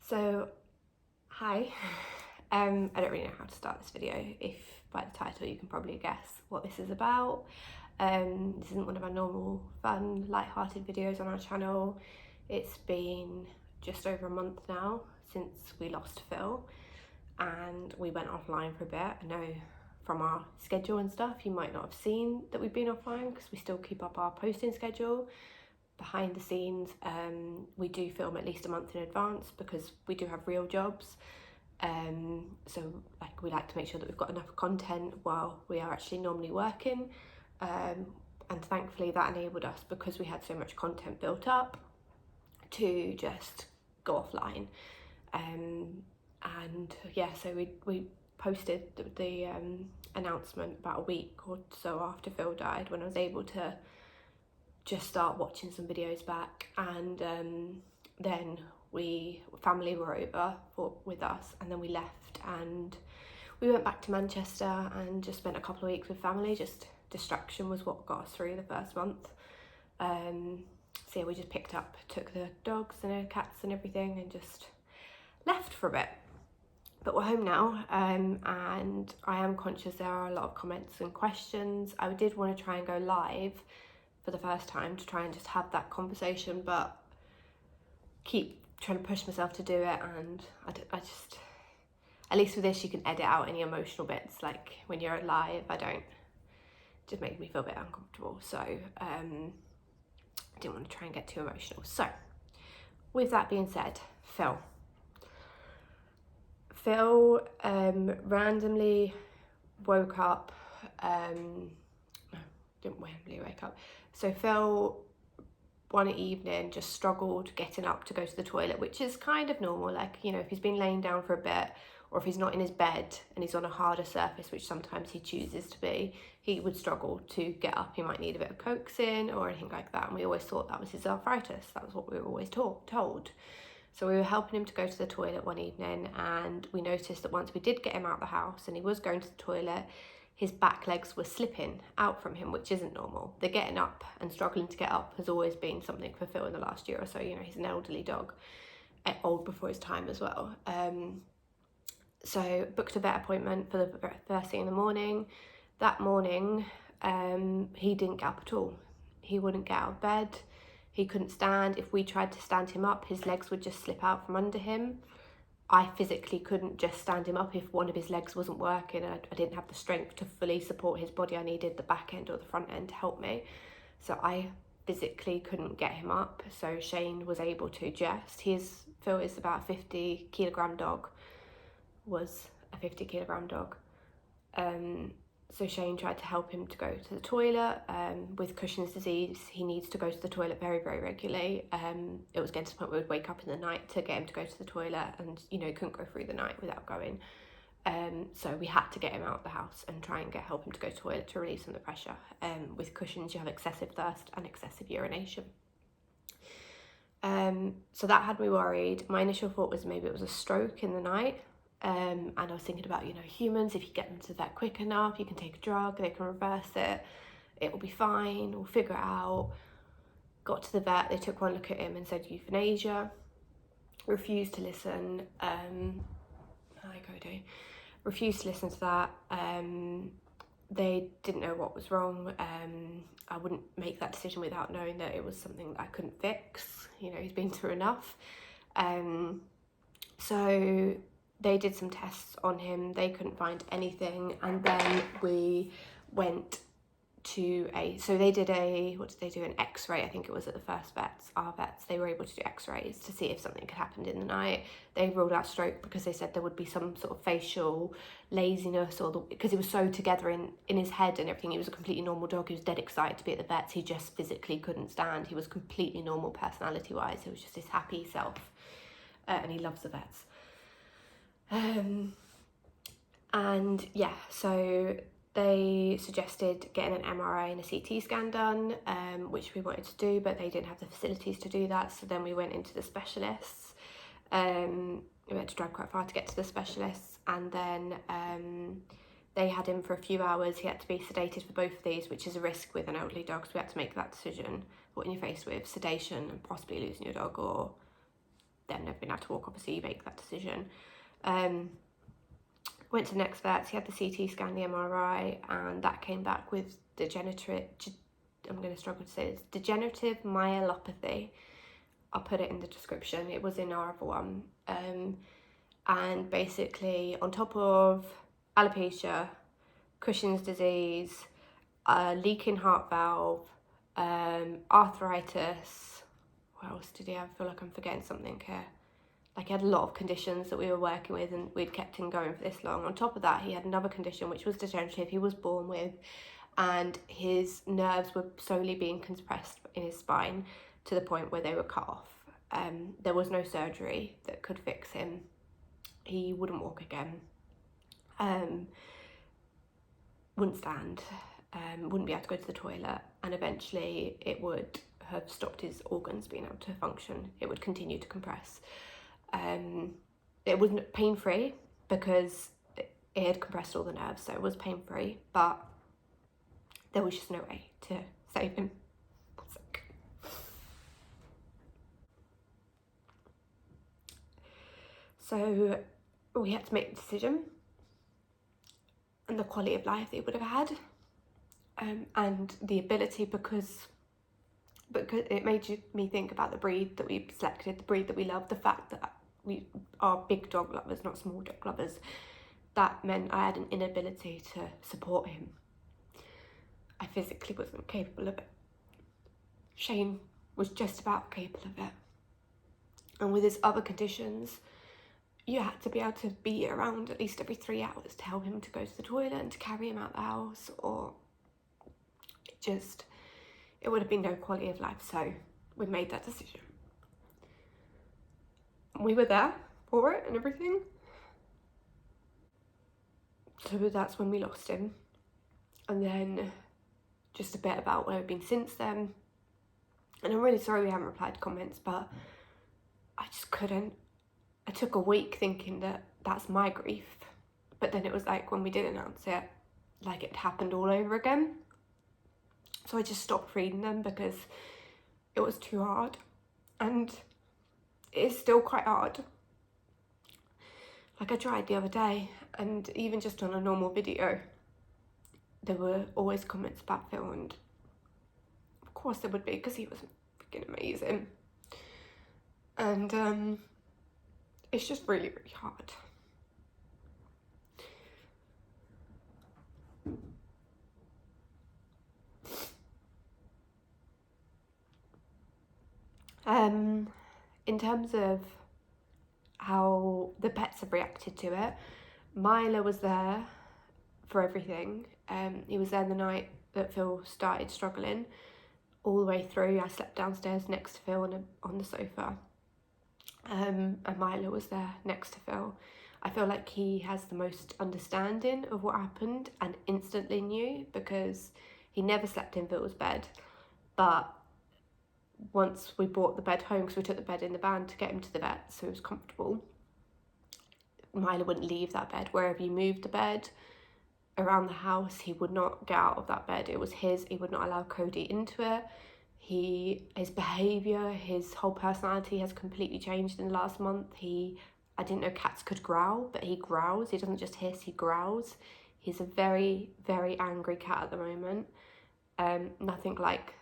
So, hi. I don't really know how to start this video. If by the title you can probably guess what this is about. This isn't one of our normal fun, light-hearted videos on our channel. It's been just over a month now since we lost Phil and we went offline for a bit. I know from our schedule and stuff you might not have seen that we've been offline because we still keep up our posting schedule. Behind the scenes, we do film at least a month in advance because we do have real jobs. So we like to make sure that we've got enough content while we are actually normally working. And thankfully that enabled us, because we had so much content built up, to just go offline. And yeah, so we posted the announcement about a week or so after Phil died, when I was able to just start watching some videos back. And then family were over with us, and then we left and we went back to Manchester and just spent a couple of weeks with family. Just distraction was what got us through the first month. So yeah, we just took the dogs and the cats and everything and just left for a bit. But we're home now, and I am conscious there are a lot of comments and questions. I did want to try and go live for the first time to try and just have that conversation, but keep trying to push myself to do it. And I just, at least with this, you can edit out any emotional bits. Like when you're live, it just makes me feel a bit uncomfortable. So I didn't want to try and get too emotional. So with that being said, Phil randomly woke up, didn't randomly wake up. So Phil one evening just struggled getting up to go to the toilet, which is kind of normal. Like, you know, if he's been laying down for a bit, or if he's not in his bed and he's on a harder surface, which sometimes he chooses to be, he would struggle to get up. He might need a bit of coaxing or anything like that. And we always thought that was his arthritis. That was what we were always told. So we were helping him to go to the toilet one evening, and we noticed that once we did get him out of the house and he was going to the toilet, his back legs were slipping out from him, which isn't normal. The getting up and struggling to get up has always been something for Phil in the last year or so. You know, he's an elderly dog, old before his time as well. So booked a vet appointment for the first thing in the morning. That morning, he didn't get up at all. He wouldn't get out of bed. He couldn't stand. If we tried to stand him up, his legs would just slip out from under him. I physically couldn't just stand him up if one of his legs wasn't working. I didn't have the strength to fully support his body. I needed the back end or the front end to help me. So I physically couldn't get him up. So Shane was able to just. Phil is about a 50 kilogram dog, was a 50 kilogram dog. So Shane tried to help him to go to the toilet. With Cushing's disease, he needs to go to the toilet very, very regularly. It was getting to the point where we'd wake up in the night to get him to go to the toilet, and you know, he couldn't go through the night without going. So we had to get him out of the house and try and help him to go to the toilet to release some of the pressure. With Cushing's, you have excessive thirst and excessive urination. So that had me worried. My initial thought was maybe it was a stroke in the night. And I was thinking about, you know, humans, if you get them to the vet quick enough, you can take a drug, they can reverse it, it will be fine, we'll figure it out. Got to the vet, they took one look at him and said euthanasia. Refused to listen. Hi Cody. Refused to listen to that. They didn't know what was wrong. I wouldn't make that decision without knowing that it was something that I couldn't fix. You know, he's been through enough. So they did some tests on him, they couldn't find anything, and then we went to so they did an x-ray, I think it was at the first vets, our vets, they were able to do x-rays to see if something had happened in the night. They ruled out stroke because they said there would be some sort of facial laziness, because he was so together in his head and everything. He was a completely normal dog, he was dead excited to be at the vets, he just physically couldn't stand. He was completely normal personality wise, he was just his happy self, and he loves the vets. And yeah, so they suggested getting an MRI and a CT scan done, which we wanted to do, but they didn't have the facilities to do that. So then we went into the specialists. We had to drive quite far to get to the specialists, and then they had him for a few hours. He had to be sedated for both of these, which is a risk with an elderly dog, so we had to make that decision. What you're faced with, sedation and possibly losing your dog, or they've never been able to walk. Obviously you make that decision. Went to the next vet, he had the CT scan, the MRI, and that came back with degenerative, I'm going to struggle to say this, degenerative myelopathy. I'll put it in the description, it was in our other one. And basically on top of alopecia, Cushing's disease, leaking heart valve, arthritis, what else did he have? I feel like I'm forgetting something here. Like, he had a lot of conditions that we were working with and we'd kept him going for this long. On top of that, he had another condition which was degenerative, he was born with, and his nerves were slowly being compressed in his spine to the point where they were cut off. There was no surgery that could fix him. He wouldn't walk again, wouldn't stand, wouldn't be able to go to the toilet, and eventually it would have stopped his organs being able to function. It would continue to compress. It wasn't pain-free because it had compressed all the nerves, so it was pain-free, but there was just no way to save him. So we had to make the decision and the quality of life they would have had, and the ability, because it made me think about the breed that we selected, the breed that we love, the fact that we are big dog lovers, not small dog lovers. That meant I had an inability to support him. I physically wasn't capable of it. Shane was just about capable of it. And with his other conditions, you had to be able to be around at least every 3 hours to help him to go to the toilet and to carry him out the house, or it would have been no quality of life. So we made that decision. We were there for it and everything. So that's when we lost him. And then just a bit about where I've been since then. And I'm really sorry we haven't replied to comments, but I just couldn't. I took a week thinking that that's my grief. But then it was like, when we did announce it, like it happened all over again. So I just stopped reading them because it was too hard. And it's still quite hard. Like, I tried the other day, and even just on a normal video, there were always comments about Phil, and of course there would be, because he was freaking amazing. And it's just really, really hard. In terms of how the pets have reacted to it, Milo was there for everything. He was there the night that Phil started struggling, all the way through. I slept downstairs next to Phil on the sofa, and Milo was there next to Phil. I feel like he has the most understanding of what happened and instantly knew, because he never slept in Phil's bed, but once we brought the bed home, because we took the bed in the van to get him to the vet so he was comfortable, Milo wouldn't leave that bed. Wherever you moved the bed around the house, he would not get out of that bed. It was his. He would not allow Cody into it. His behaviour, his whole personality has completely changed in the last month. I didn't know cats could growl, but he growls. He doesn't just hiss, he growls. He's a very, very angry cat at the moment. Nothing like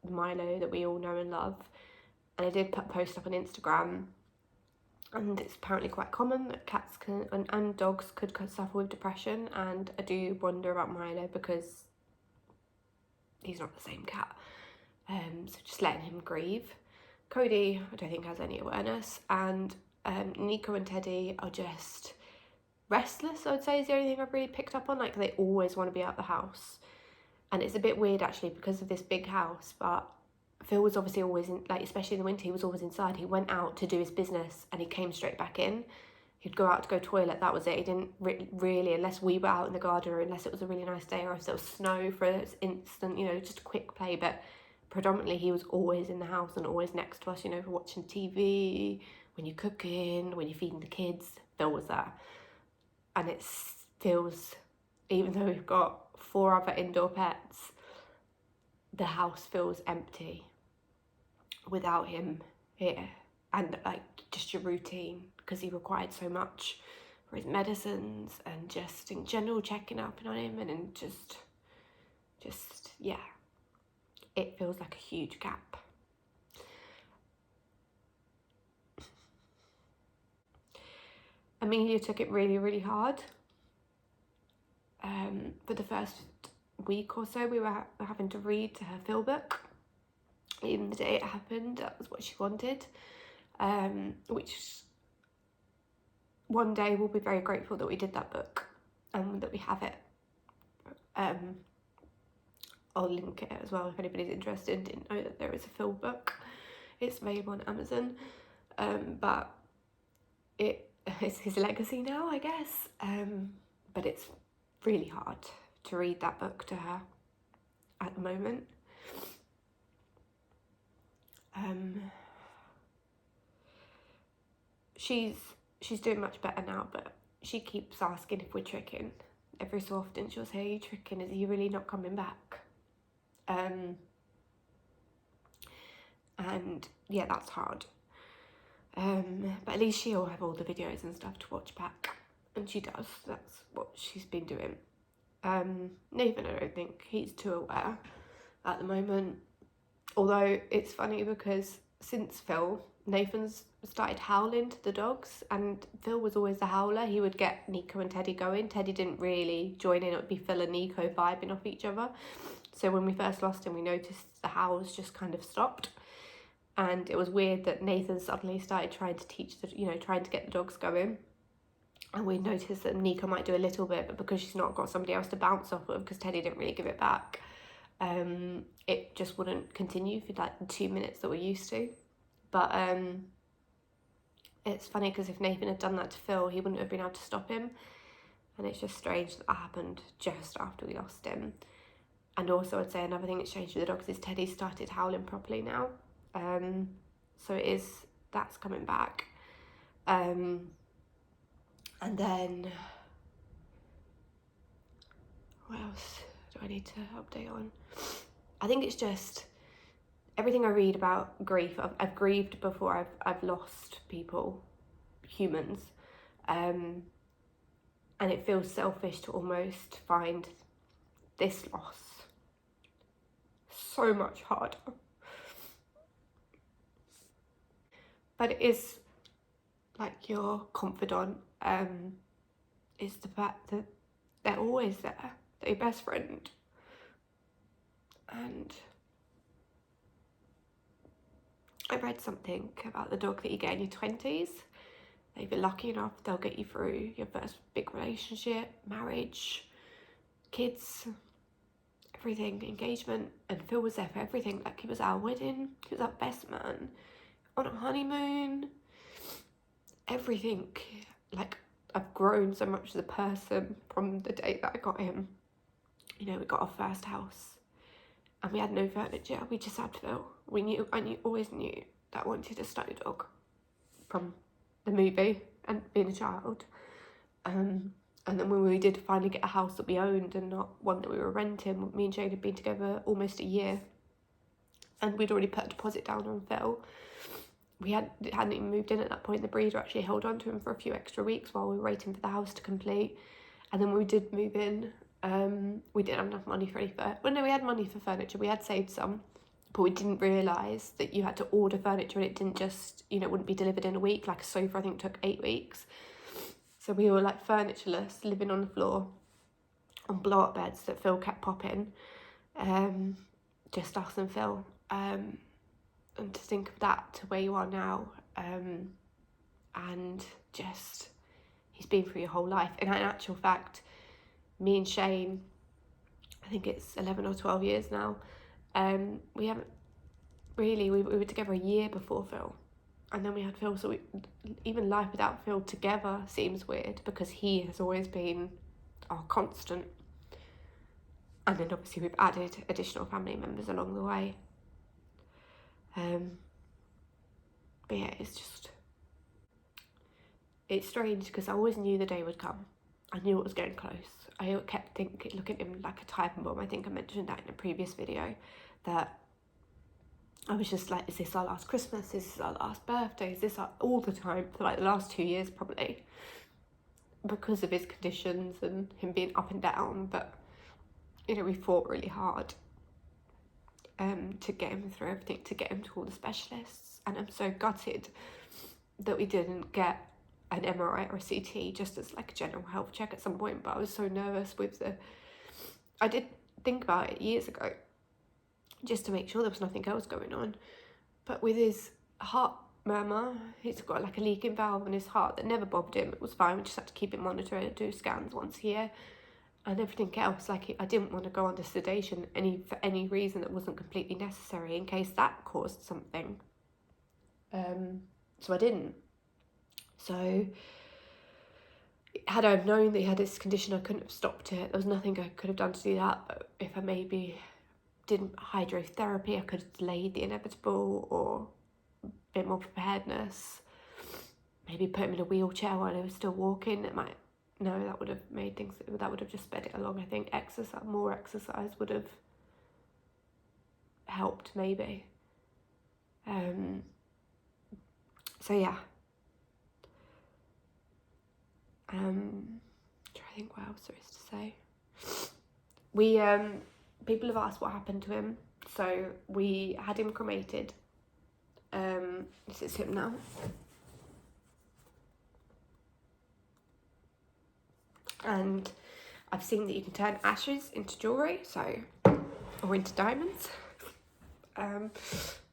Milo that we all know and love. And I did put a post up on Instagram, and it's apparently quite common that cats and dogs could suffer with depression, and I do wonder about Milo because he's not the same cat. So just letting him grieve. Cody, I don't think has any awareness, and Nico and Teddy are just restless, I would say, is the only thing I've really picked up on. Like, they always want to be out the house. And it's a bit weird actually because of this big house, but Phil was obviously always in, like, especially in the winter, he was always inside. He went out to do his business and he came straight back in. He'd go out to go toilet, that was it. He didn't really, unless we were out in the garden, or unless it was a really nice day, or if there was snow for an instant, just a quick play. But predominantly he was always in the house and always next to us, for watching TV, when you're cooking, when you're feeding the kids, Phil was there. And it feels, even though we've got 4 other indoor pets, the house feels empty without him here. and like just your routine, because he required so much for his medicines and just in general checking up on him, and just yeah, it feels like a huge gap. Amelia took it really, really hard. For the first week or so, we were having to read to her Phil book. Even the day it happened, that was what she wanted. Which one day we'll be very grateful that we did that book and that we have it. I'll link it as well if anybody's interested and didn't know that there is a Phil book. It's available on Amazon, but it's his legacy now, I guess. But it's really hard to read that book to her at the moment. She's doing much better now, but she keeps asking if we're tricking. Every so often she'll say, "Are you tricking? Is he really not coming back?" And yeah, that's hard. But at least she'll have all the videos and stuff to watch back, and she does. That's what she's been doing. Nathan, I don't think he's too aware at the moment. Although it's funny because since Phil, Nathan's started howling to the dogs, and Phil was always the howler. He would get Nico and Teddy going. Teddy didn't really join in. It would be Phil and Nico vibing off each other. So when we first lost him, we noticed the howls just kind of stopped. And it was weird that Nathan suddenly started trying to trying to get the dogs going. And we noticed that Nico might do a little bit, but because she's not got somebody else to bounce off of, because Teddy didn't really give it back, it just wouldn't continue for like the 2 minutes that we're used to. But it's funny because if Nathan had done that to Phil, he wouldn't have been able to stop him. And it's just strange that happened just after we lost him. And also I'd say another thing that's changed with the dogs is Teddy started howling properly now. So that's coming back. And then what else do I need to update on? I think it's just everything I read about grief. I've grieved before I've lost people, humans, and it feels selfish to almost find this loss so much harder. But it is like your confidant, is the fact that they're always there, they're your best friend. And I read something about the dog that you get in your 20s. If you're lucky enough, they'll get you through your first big relationship, marriage, kids, everything, engagement. And Phil was there for everything. Like, he was our wedding, he was our best man, on a honeymoon, everything. Like, I've grown so much as a person from the day that I got him. You know, we got our first house and we had no furniture. We just had Phil. Always knew that I wanted a study dog from the movie and being a child. And then when we did finally get a house that we owned and not one that we were renting, me and Jade had been together almost a year, and we'd already put a deposit down on Phil. We hadn't even moved in at that point. The breeder actually held on to him for a few extra weeks while we were waiting for the house to complete. And then when we did move in, we didn't have enough money for any furniture. Well, no, we had money for furniture. We had saved some, but we didn't realise that you had to order furniture and it didn't just, it wouldn't be delivered in a week. Like a sofa, I think, took 8 weeks. So we were like furnitureless, living on the floor on blow-up beds that Phil kept popping. Just us and Phil. And to think of that to where you are now, and just, he's been through your whole life. And in actual fact, me and Shane, I think it's 11 or 12 years now, we haven't really, we were together a year before Phil, and then we had Phil. So even life without Phil together seems weird, because he has always been our constant. And then obviously we've added additional family members along the way. But yeah, it's strange because I always knew the day would come. I knew it was getting close. I kept looking at him like a time bomb. I think I mentioned that in a previous video, that I was just like, is this our last Christmas? Is this our last birthday? Is this all the time for like the last 2 years probably, because of his conditions and him being up and down. But you know, we fought really hard to get him through everything, to get him to all the specialists, and I'm so gutted that we didn't get an MRI or a CT just as like a general health check at some point. But I was so nervous with I did think about it years ago just to make sure there was nothing else going on, but with his heart murmur, he's got like a leaking valve in his heart that never bothered him. It was fine. We just had to keep him monitored and do scans once a year. And everything else, like, I didn't want to go under sedation for any reason that wasn't completely necessary, in case that caused something. So I didn't. So had I known that he had this condition, I couldn't have stopped it. There was nothing I could have done to do that. But if I maybe didn't hydrotherapy, I could have delayed the inevitable, or a bit more preparedness. Maybe put him in a wheelchair while he was still walking. That would have made things, that would have just sped it along. I think more exercise would have helped maybe. So yeah. Trying to think what else there is to say. We people have asked what happened to him, so we had him cremated. This is him now. And I've seen that you can turn ashes into jewellery, or into diamonds. And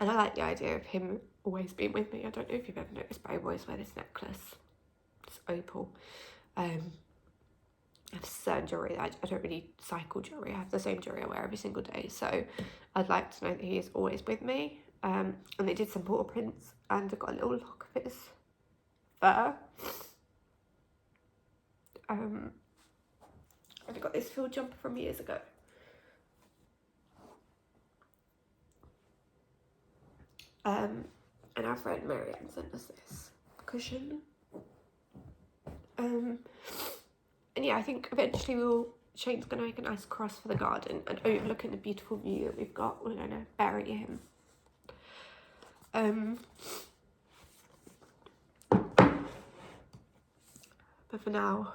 I like the idea of him always being with me. I don't know if you've ever noticed, but I always wear this necklace. It's opal. I have certain jewellery. I don't really cycle jewellery. I have the same jewellery I wear every single day. So I'd like to know that he is always with me. And they did some paw prints, and I got a little lock of his fur. I got this field jumper from years ago. And our friend Marianne sent us this cushion. And yeah, I think eventually Shane's going to make a nice cross for the garden, and overlooking the beautiful view that we've got, we're going to bury him. But for now,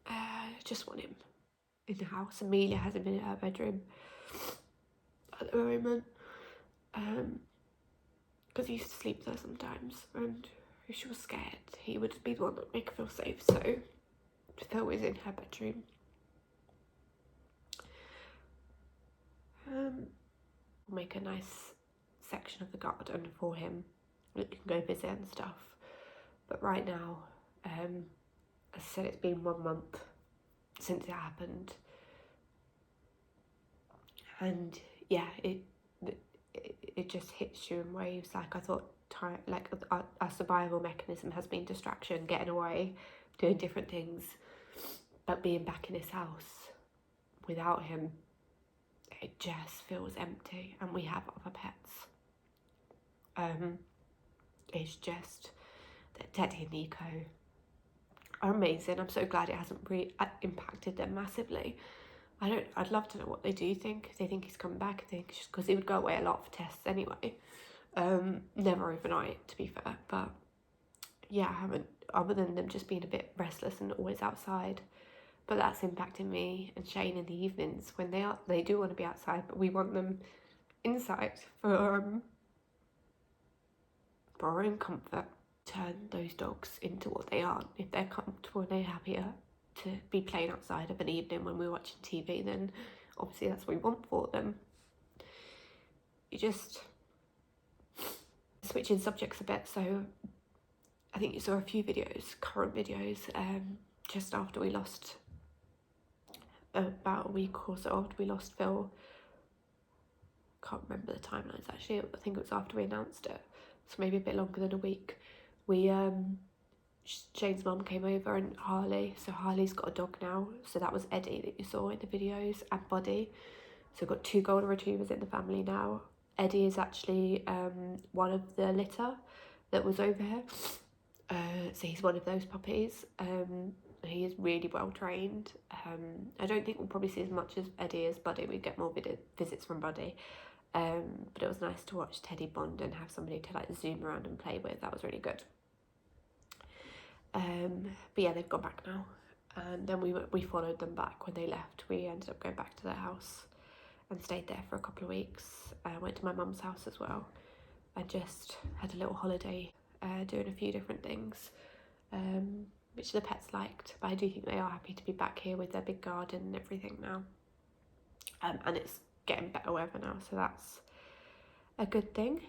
I just want him in the house. Amelia hasn't been in her bedroom at the moment, because he used to sleep there sometimes, and if she was scared, he would be the one that would make her feel safe. So Phil is in her bedroom. We'll make a nice section of the garden for him that can go visit and stuff. But right now, as I said, it's been 1 month since it happened, and yeah, it just hits you in waves. Like, I thought our survival mechanism has been distraction, getting away, doing different things, but being back in his house without him, it just feels empty. And we have other pets. It's just that Teddy and Nico are amazing. I'm so glad it hasn't impacted them massively. I'd love to know what they do think. If they think he's coming back, I think it's just because he would go away a lot for tests anyway. Never overnight, to be fair. But yeah, I haven't, other than them just being a bit restless and always outside. But that's impacting me and Shane in the evenings when they do want to be outside, but we want them inside for our own comfort. Turn those dogs into what they are. If they're comfortable and they're happier to be playing outside of an evening when we're watching TV, then obviously that's what we want for them. You just switching subjects a bit. So I think you saw a few current videos, just after we lost, about a week or so after we lost Phil. Can't remember the timelines actually. I think it was after we announced it, so maybe a bit longer than a week. We Shane's mum came over, and so Harley's got a dog now, so that was Eddie that you saw in the videos, and Buddy. So we've got 2 golden retrievers in the family now. Eddie is actually one of the litter that was over here, so he's one of those puppies. He is really well trained. I don't think we'll probably see as much as Eddie as Buddy. We get more visits from Buddy, But it was nice to watch Teddy bond and have somebody to like zoom around and play with. That was really good. But yeah, they've gone back now, and then we followed them back when they left. We ended up going back to their house and stayed there for a couple of weeks. Went to my mum's house as well. I just had a little holiday, doing a few different things, which the pets liked, but I do think they are happy to be back here with their big garden and everything now. And it's getting better weather now, so that's a good thing.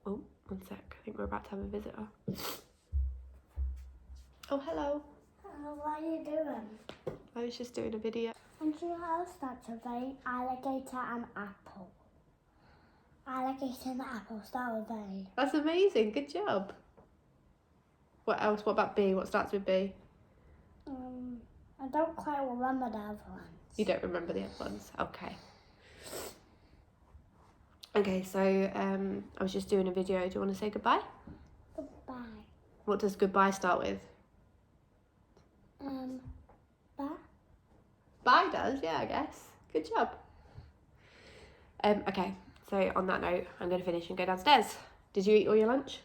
Oh, one sec, I think we're about to have a visitor. Oh, hello. Hello, what are you doing? I was just doing a video. And your house starts with an alligator and apple. Alligator and apple start with A. That's amazing, good job. What else? What about B? What starts with B? I don't quite remember the other ones. You don't remember the other ones? Okay. Okay, so I was just doing a video. Do you want to say goodbye? Goodbye. What does goodbye start with? Bye. Bye does, yeah, I guess. Good job. Okay, so on that note, I'm going to finish and go downstairs. Did you eat all your lunch?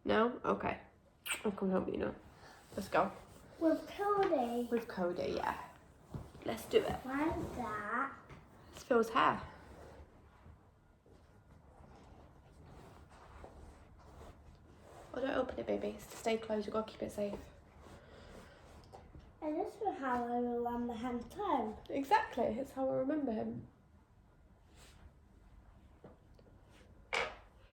No? Okay. I'll come help you now. Let's go. With Cody. With Cody, yeah. Let's do it. What is that? It's Phil's hair. Oh, don't open it, baby. Stay closed. You've got to keep it safe. And this is how I remember him too. Exactly. It's how I remember him.